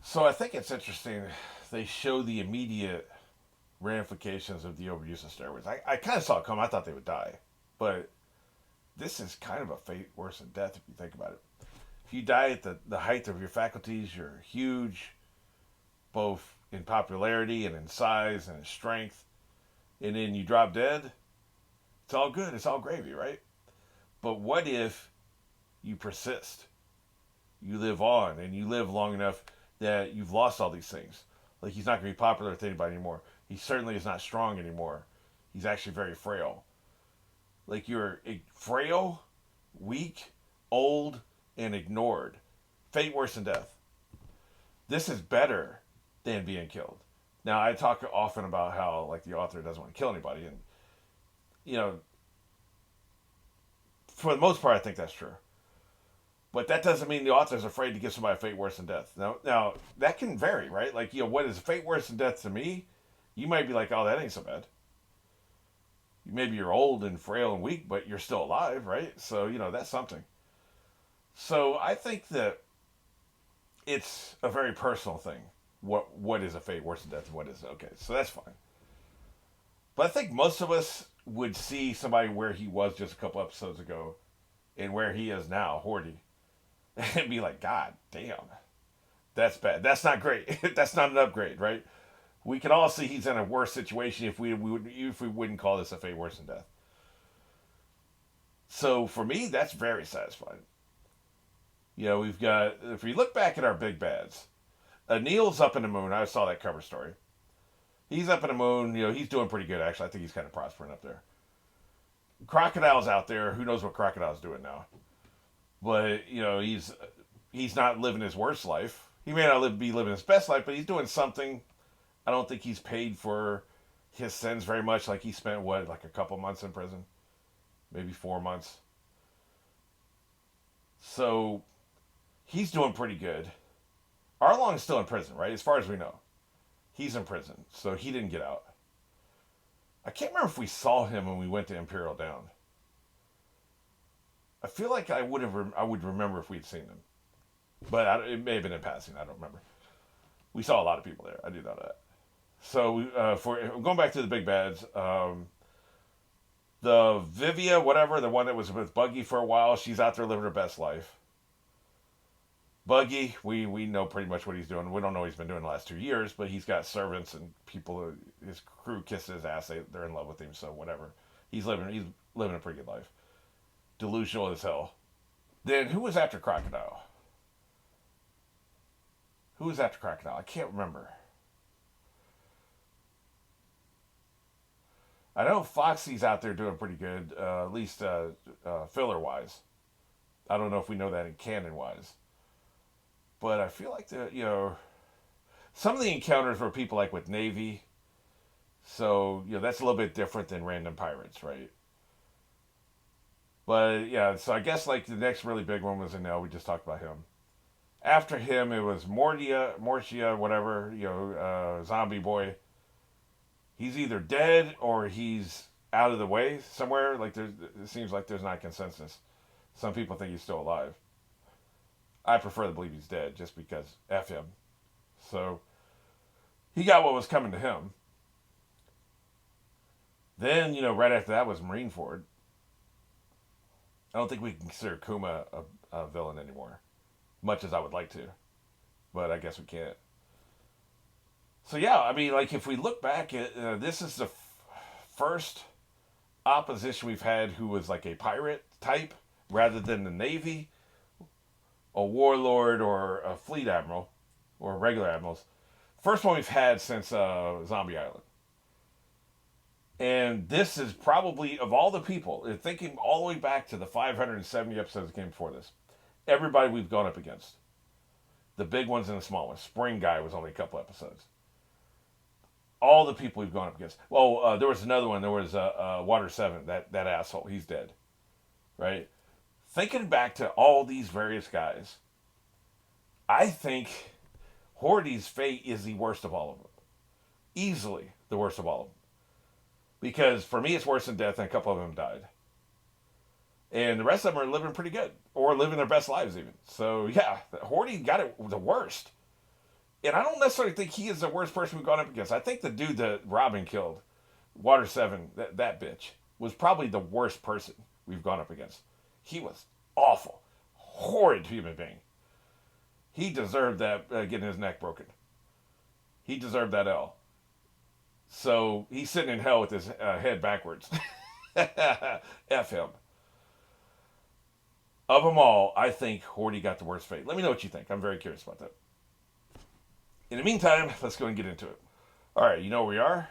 So I think it's interesting. They show the immediate ramifications of the overuse of steroids. I kind of saw it come. I thought they would die, but this is kind of a fate worse than death if you think about it. If you die at the height of your faculties, you're huge, both in popularity and in size and in strength, and then you drop dead. It's all good. It's all gravy, right? But what if you persist? You live on, and you live long enough that you've lost all these things. Like he's not going to be popular with anybody anymore. He certainly is not strong anymore. He's actually very frail. Like you're frail, weak, old, and ignored. Fate worse than death. This is better than being killed. Now I talk often about how like the author doesn't want to kill anybody, and you know, for the most part, I think that's true. But that doesn't mean the author's afraid to give somebody a fate worse than death. Now that can vary, right? Like, what is a fate worse than death to me? You might be like, oh, that ain't so bad. Maybe you're old and frail and weak, but you're still alive, right? So, that's something. So I think that it's a very personal thing. What is a fate worse than death and what is okay? So that's fine. But I think most of us would see somebody where he was just a couple episodes ago and where he is now, Horty, and be like, God damn, that's bad. That's not great. That's not an upgrade, right? We can all see he's in a worse situation if we wouldn't call this a fate worse than death. So for me, that's very satisfying. We've got, if we look back at our big bads, Neil's up in the moon. I saw that cover story. He's up in the moon. He's doing pretty good, actually. I think he's kind of prospering up there. Crocodile's out there. Who knows what Crocodile's doing now? But, he's not living his worst life. He may not be living his best life, but he's doing something. I don't think he's paid for his sins very much. Like he spent, like a couple months in prison? Maybe 4 months. So, he's doing pretty good. Arlong's still in prison, right? As far as we know. He's in prison, so he didn't get out. I can't remember if we saw him when we went to Imperial Down. I feel like I would remember if we'd seen him, but it may have been in passing. I don't remember. We saw a lot of people there. I do know that. So for going back to the big bads, the Vivia, whatever, the one that was with Buggy for a while, she's out there living her best life. Buggy, we know pretty much what he's doing. We don't know what he's been doing the last 2 years, but he's got servants and people. His crew kisses his ass. They're in love with him, so whatever. He's living a pretty good life. Delusional as hell. Then who was after Crocodile? Who was after Crocodile? I can't remember. I know Foxy's out there doing pretty good, at least filler wise. I don't know if we know that in canon wise. But I feel like some of the encounters were people like with Navy. So, that's a little bit different than random pirates, right? But, yeah, so I guess, like, the next really big one was Enel. We just talked about him. After him, it was Mortia, whatever, Zombie Boy. He's either dead or he's out of the way somewhere. Like, it seems like there's not consensus. Some people think he's still alive. I prefer to believe he's dead just because F him. So he got what was coming to him. Then, right after that was Marineford. I don't think we can consider Kuma a villain anymore, much as I would like to. But I guess we can't. So yeah, I mean, like if we look back at this is the first opposition we've had who was like a pirate type rather than the Navy, a warlord, or a fleet admiral, or regular admirals. First one we've had since Zombie Island. And this is probably, of all the people, thinking all the way back to the 570 episodes that came before this, everybody we've gone up against. The big ones and the small ones. Spring Guy was only a couple episodes. All the people we've gone up against. Well, there was another one. There was Water 7, that asshole. He's dead. Right? Thinking back to all these various guys, I think Horty's fate is the worst of all of them. Easily the worst of all of them. Because for me, it's worse than death, and a couple of them died. And the rest of them are living pretty good, or living their best lives even. So yeah, Horty got it the worst. And I don't necessarily think he is the worst person we've gone up against. I think the dude that Robin killed, Water 7, that bitch, was probably the worst person we've gone up against. He was awful. Horrid human being. He deserved that, getting his neck broken. He deserved that L. So he's sitting in hell with his head backwards. F him. Of them all, I think Horty got the worst fate. Let me know what you think. I'm very curious about that. In the meantime, let's go and get into it. All right, you know where we are.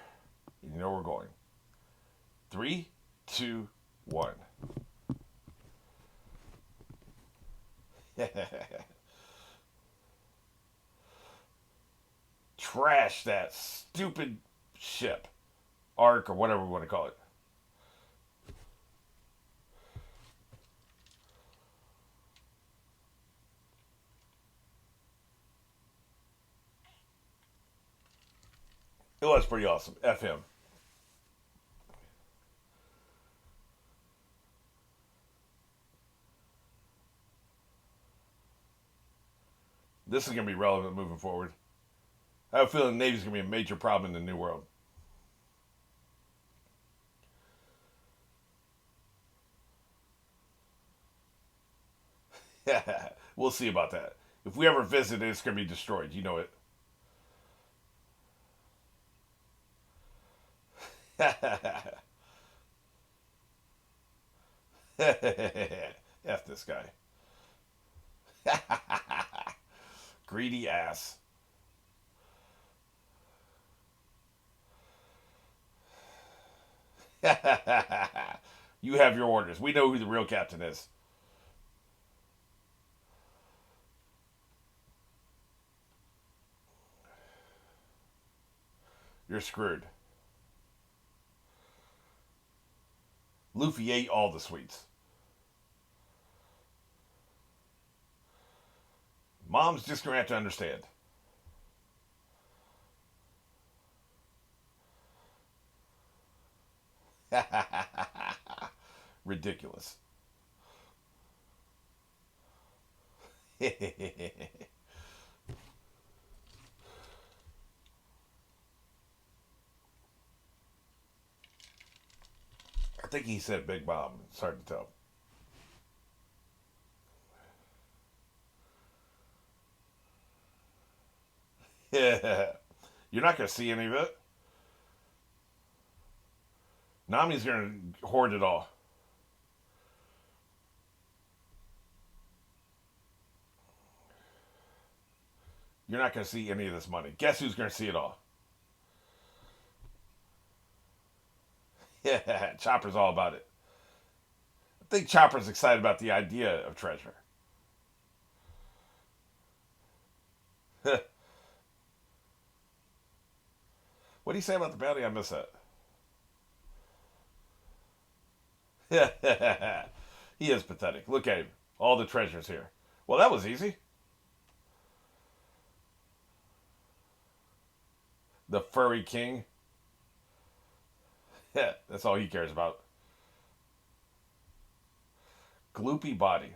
You know where we're going. 3, 2, 1. Trash that stupid ship, arc, or whatever we want to call it. It was pretty awesome. F him. This is going to be relevant moving forward. I have a feeling the Navy's going to be a major problem in the New World. We'll see about that. If we ever visit it, it's going to be destroyed. You know it. F this guy. Greedy ass. You have your orders. We know who the real captain is. You're screwed. Luffy ate all the sweets. Mom's just going to have to understand. Ridiculous. I think he said Big Mom. It's hard to tell. Yeah. You're not going to see any of it. Nami's going to hoard it all. You're not going to see any of this money. Guess who's going to see it all? Yeah, Chopper's all about it. I think Chopper's excited about the idea of treasure. What do you say about the bounty? I miss that. He is pathetic. Look at him. All the treasures here. Well, that was easy. The furry king. Yeah, that's all he cares about. Gloopy body.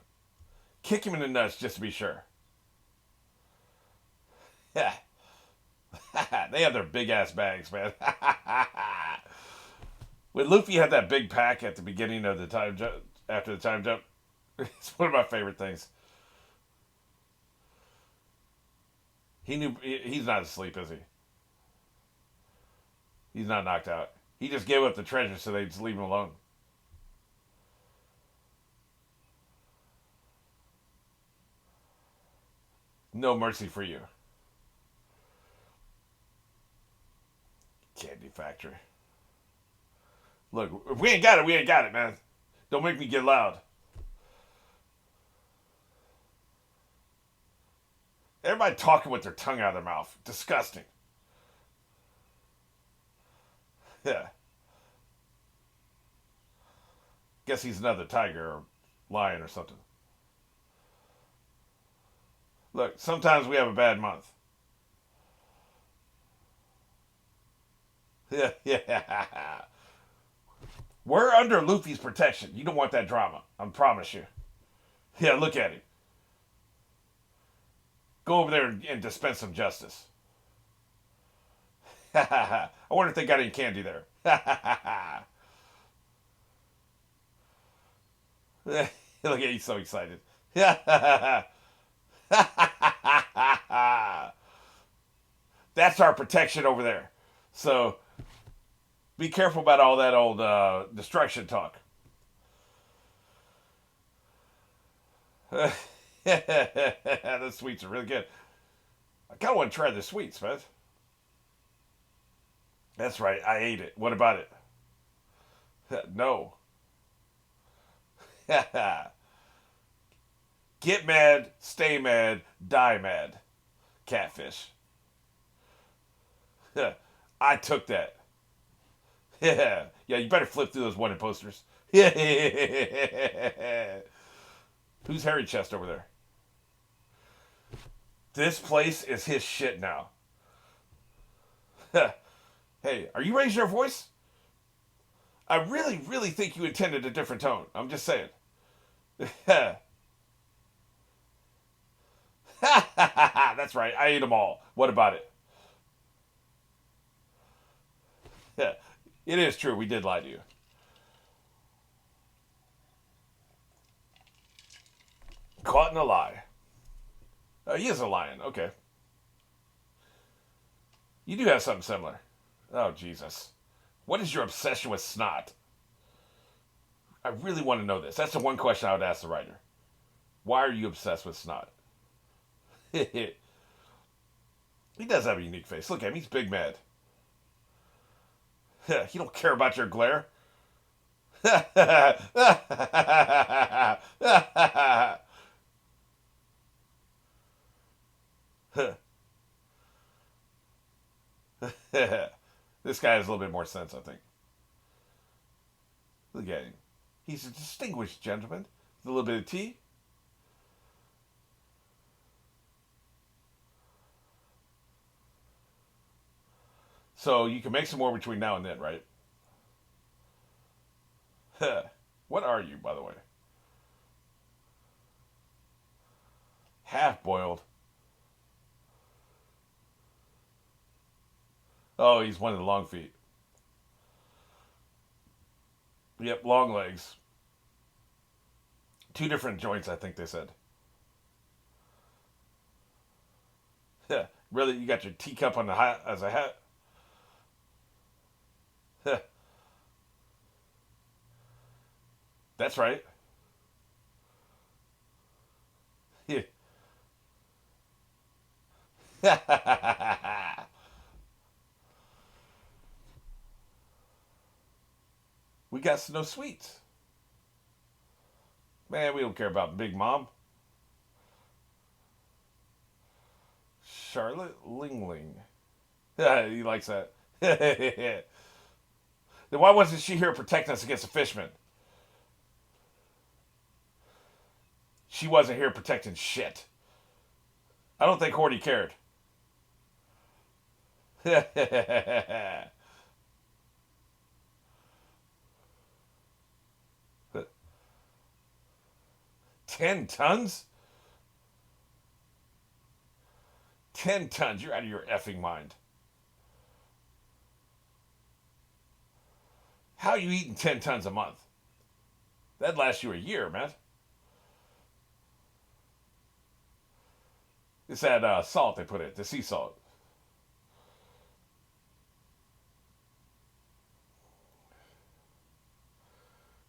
Kick him in the nuts just to be sure. Yeah. They have their big ass bags, man. When Luffy had that big pack at the beginning of the time jump, after the time jump, it's one of my favorite things. He knew he's not asleep, is he? He's not knocked out. He just gave up the treasure so they'd just leave him alone. No mercy for you. Candy factory. Look, if we ain't got it, we ain't got it, man. Don't make me get loud. Everybody talking with their tongue out of their mouth. Disgusting. Yeah. Guess he's another tiger or lion or something. Look, sometimes we have a bad month. Yeah, yeah. We're under Luffy's protection. You don't want that drama. I promise you. Yeah, look at him. Go over there and dispense some justice. I wonder if they got any candy there. Look at he's so excited. That's our protection over there. So be careful about all that old destruction talk. The sweets are really good. I kind of want to try the sweets, man. That's right. I ate it. What about it? No. Get mad, stay mad, die mad. Catfish. I took that. Yeah, you better flip through those wanted posters. Who's Hairy Chest over there? This place is his shit now. Hey, are you raising your voice? I really, really think you intended a different tone. I'm just saying. That's right. I ate them all. What about it? It is true. We did lie to you. Caught in a lie. He is a lion. Okay. You do have something similar. Oh, Jesus. What is your obsession with snot? I really want to know this. That's the one question I would ask the writer. Why are you obsessed with snot? He does have a unique face. Look at him. He's big mad. He don't care about your glare. This guy has a little bit more sense, I think. Look at him. He's a distinguished gentleman with a little bit of tea. So you can make some more between now and then, right? What are you, by the way? Half boiled. Oh, he's one of the long feet. Yep, long legs. Two different joints, I think they said. Really, you got your teacup on the hat as a hat? That's right. We got no sweets. Man, we don't care about Big Mom. Charlotte Lingling. He likes that. Then why wasn't she here protecting us against the fishmen? She wasn't here protecting shit. I don't think Horty cared. 10 tons? 10 tons? You're out of your effing mind. How are you eating 10 tons a month? That'd last you a year, man. It's that salt they put in, the sea salt.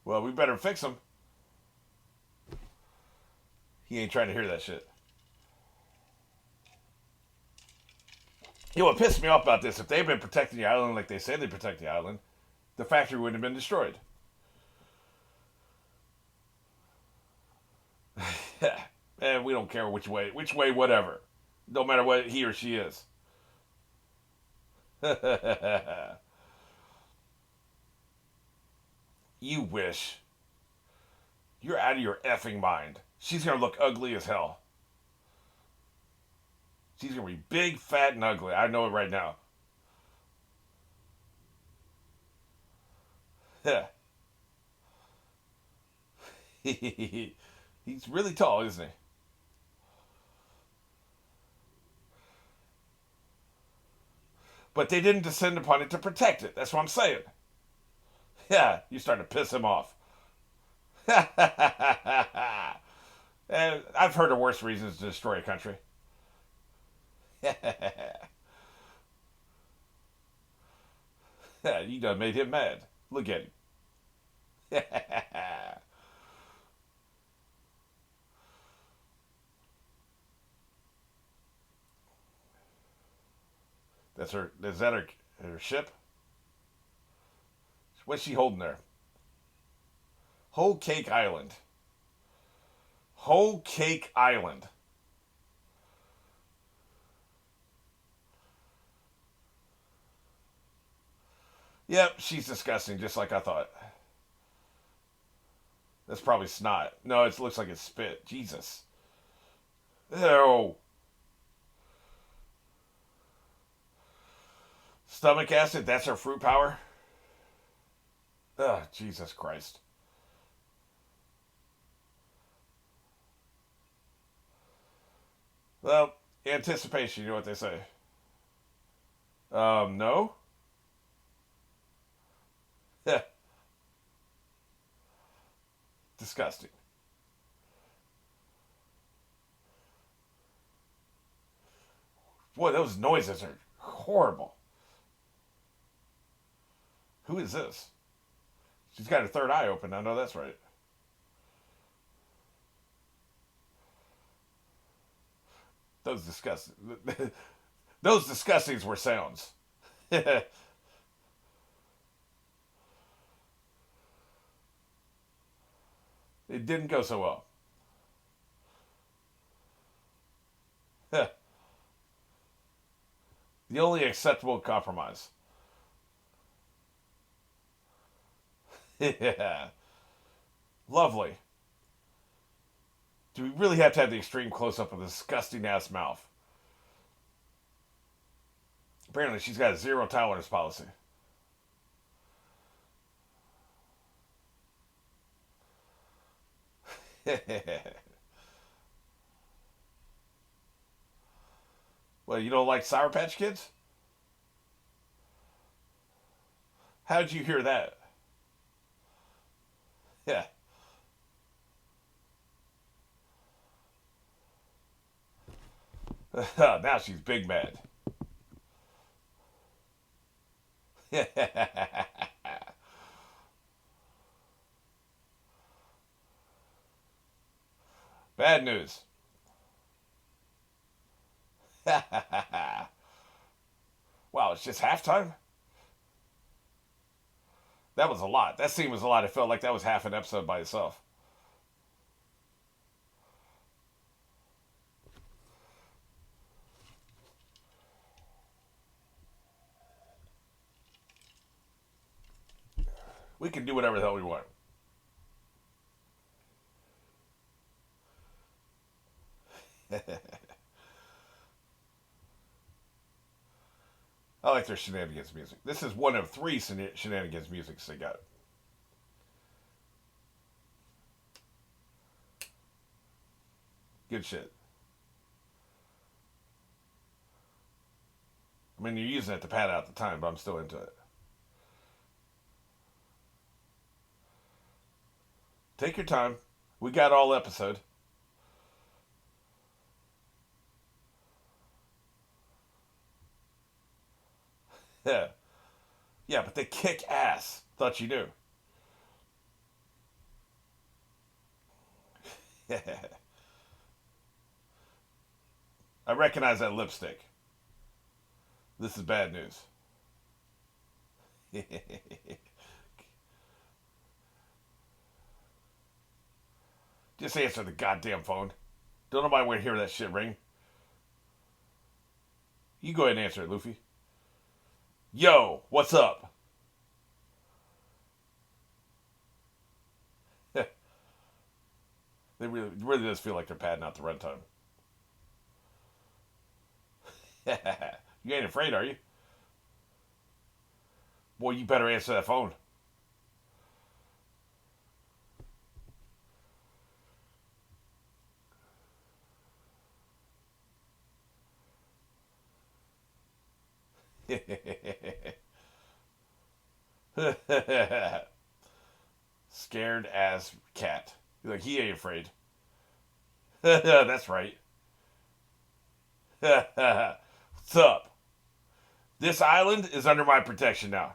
Well, we better fix him. He ain't trying to hear that shit. You know what pissed me off about this? If they'd been protecting the island like they said they protect the island, the factory wouldn't have been destroyed. And we don't care which way, whatever. No matter what he or she is. You wish. You're out of your effing mind. She's gonna look ugly as hell. She's gonna be big, fat, and ugly. I know it right now. He's really tall, isn't he? But they didn't descend upon it to protect it. That's what I'm saying. Yeah, you starting to piss him off. And I've heard of worse reasons to destroy a country. You done made him mad. Look at him. That's her. Is that her ship? What's she holding there? Whole Cake Island. Whole Cake Island. Yep, she's disgusting, just like I thought. That's probably snot. No, it looks like it's spit. Jesus. Ew. Stomach acid, that's her fruit power? Ugh, Jesus Christ. Well, anticipation, you know what they say. No? Disgusting. Boy, those noises are horrible. Who is this? She's got her third eye open. I know that's right. Those disgusting. Those disgustings were sounds. It didn't go so well. The only acceptable compromise. Yeah. Lovely. Do we really have to have the extreme close up of the disgusting ass mouth? Apparently, she's got a zero tolerance policy. Well, you don't like Sour Patch Kids? How'd you hear that? Yeah. Now she's big mad. Bad news. Wow, it's just halftime? That was a lot. That scene was a lot. It felt like that was half an episode by itself. We can do whatever the hell we want. I like their shenanigans music. This is one of three shenanigans musics they got. Good shit. I mean, you're using it to pad out the time, but I'm still into it. Take your time. We got all episode. Yeah. Yeah, but they kick ass. Thought you knew. I recognize that lipstick. This is bad news. Just answer the goddamn phone. Don't nobody want to hear that shit ring. You go ahead and answer it, Luffy. Yo, what's up? They really does feel like they're padding out the runtime. You ain't afraid, are you? Boy, you better answer that phone. Scared as cat. He's like, he ain't afraid. That's right. What's up? This island is under my protection now.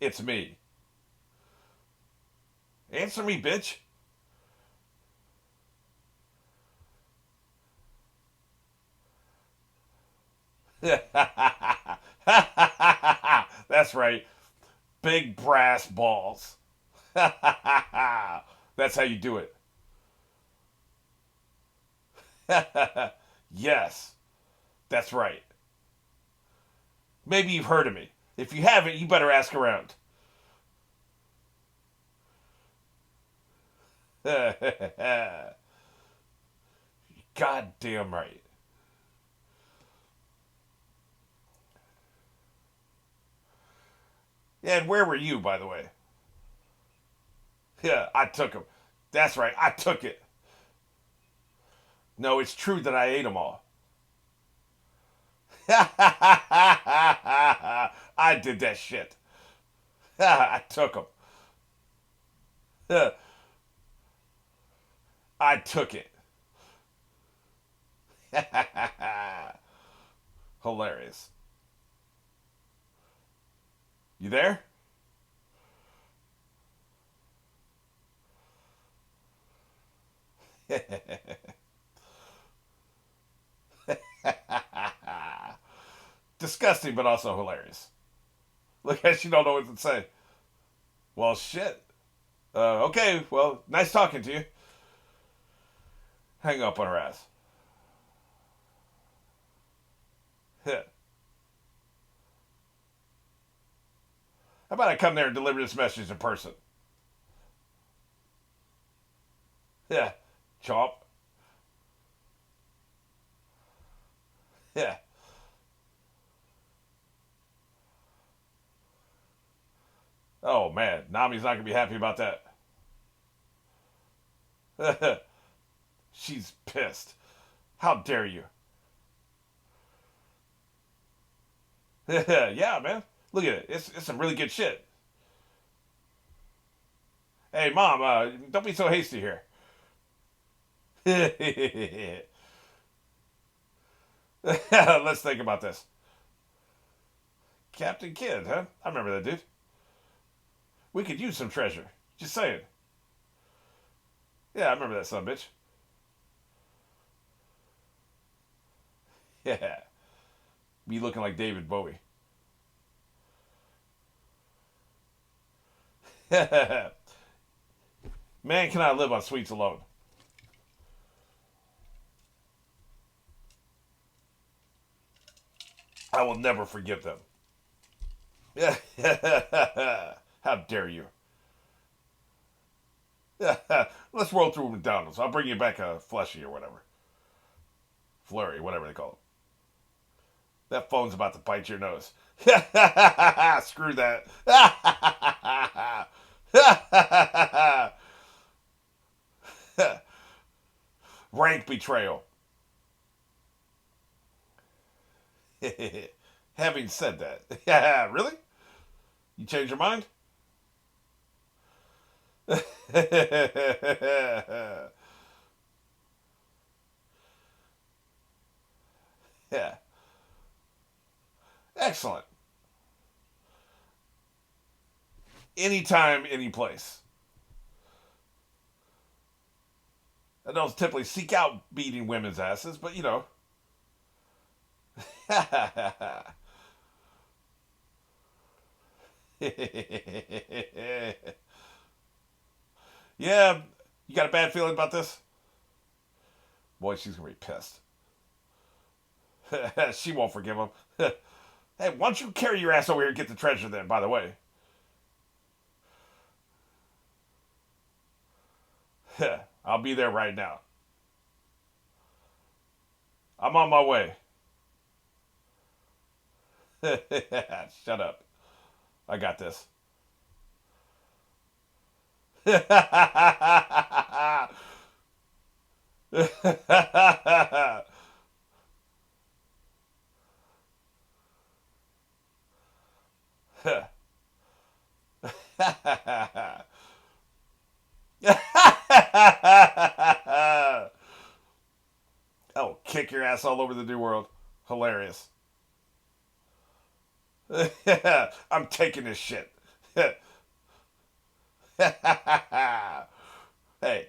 It's me. Answer me, bitch. That's right. Big brass balls. That's how you do it. Yes, that's right. Maybe you've heard of me. If you haven't, you better ask around. Goddamn right. Yeah, and where were you, by the way? Yeah, I took him. That's right, I took it. No, it's true that I ate them all. I did that shit. I took them. I took it. Hilarious. You there? Disgusting, but also hilarious. Look at you don't know what to say. Well, shit. Okay, well, nice talking to you. Hang up on her ass. How about I come there and deliver this message in person? Yeah, chomp. Yeah. Oh man, Nami's not gonna be happy about that. She's pissed. How dare you? Yeah, man. Look at it. It's some really good shit. Hey, mom, don't be so hasty here. Let's think about this. Captain Kidd, huh? I remember that dude. We could use some treasure. Just saying. Yeah, I remember that son bitch. Yeah. Me looking like David Bowie. Man cannot live on sweets alone. I will never forgive them. Yeah. How dare you? Let's roll through McDonald's. I'll bring you back a fleshy or whatever. Flurry, whatever they call it. That phone's about to bite your nose. Screw that. Rank betrayal. Having said that, yeah, really? You changed your mind? Yeah, excellent. Anytime, any place. I don't typically seek out beating women's asses, but you know. Yeah, you got a bad feeling about this? Boy, she's gonna be pissed. She won't forgive him. Hey, why don't you carry your ass over here and get the treasure then, by the way? I'll be there right now. I'm on my way. Shut up. I got this. Oh, kick your ass all over the new world. Hilarious. I'm taking this shit. Hey,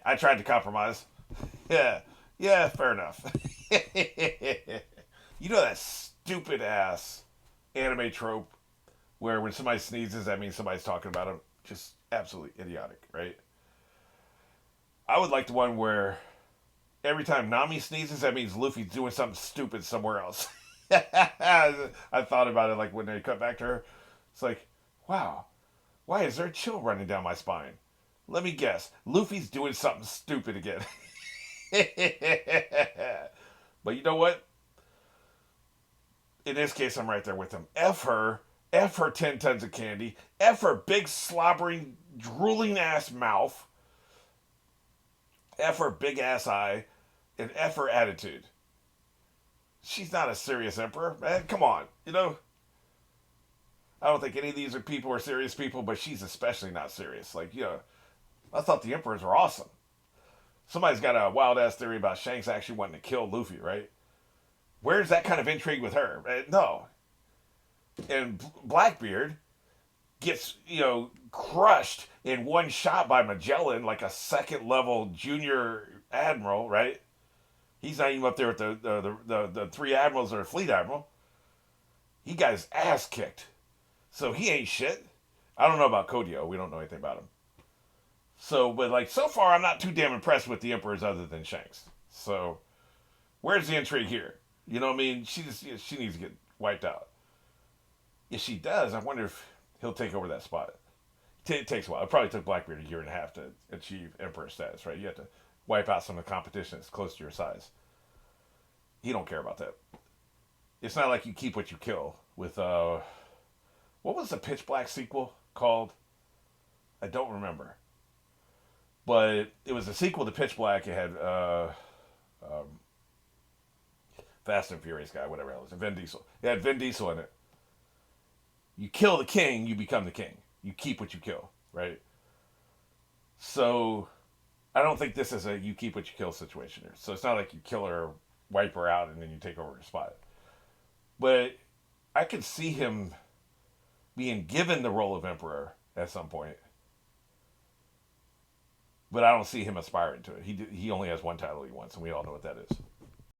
I tried to compromise. Yeah, yeah, fair enough. You know that stupid ass anime trope where when somebody sneezes, that means somebody's talking about them? Just absolutely idiotic, right? I would like the one where every time Nami sneezes, that means Luffy's doing something stupid somewhere else. I thought about it like when they cut back to her. It's like, wow, why is there a chill running down my spine? Let me guess. Luffy's doing something stupid again. But you know what? In this case, I'm right there with him. F her. F her 10 tons of candy. F her big, slobbering, drooling ass mouth. F her big ass eye. And F her attitude. She's not a serious emperor, man. Come on. You know, I don't think any of these are people are serious people, but she's especially not serious. Like, you know, I thought the emperors were awesome. Somebody's got a wild ass theory about Shanks actually wanting to kill Luffy, right? Where's that kind of intrigue with her? No. And Blackbeard gets, crushed in one shot by Magellan, like a second level junior admiral, right? He's not even up there with the three admirals or fleet admiral. He got his ass kicked. So he ain't shit. I don't know about Kodio. We don't know anything about him. So, but like so far, I'm not too damn impressed with the emperors other than Shanks. So, where's the intrigue here? You know what I mean? She needs to get wiped out. If she does, I wonder if he'll take over that spot. It takes a while. It probably took Blackbeard a year and a half to achieve emperor status, right? You have to wipe out some of the competition that's close to your size. He don't care about that. It's not like you keep what you kill with what was the Pitch Black sequel called? I don't remember. But it was a sequel to Pitch Black. It had Fast and Furious guy, whatever it was, Vin Diesel. It had Vin Diesel in it. You kill the king, you become the king. You keep what you kill, right? So I don't think this is a you keep what you kill situation here. So it's not like you kill her, wipe her out, and then you take over her spot. But I could see him being given the role of emperor at some point. But I don't see him aspiring to it. He only has one title he wants, and we all know what that is.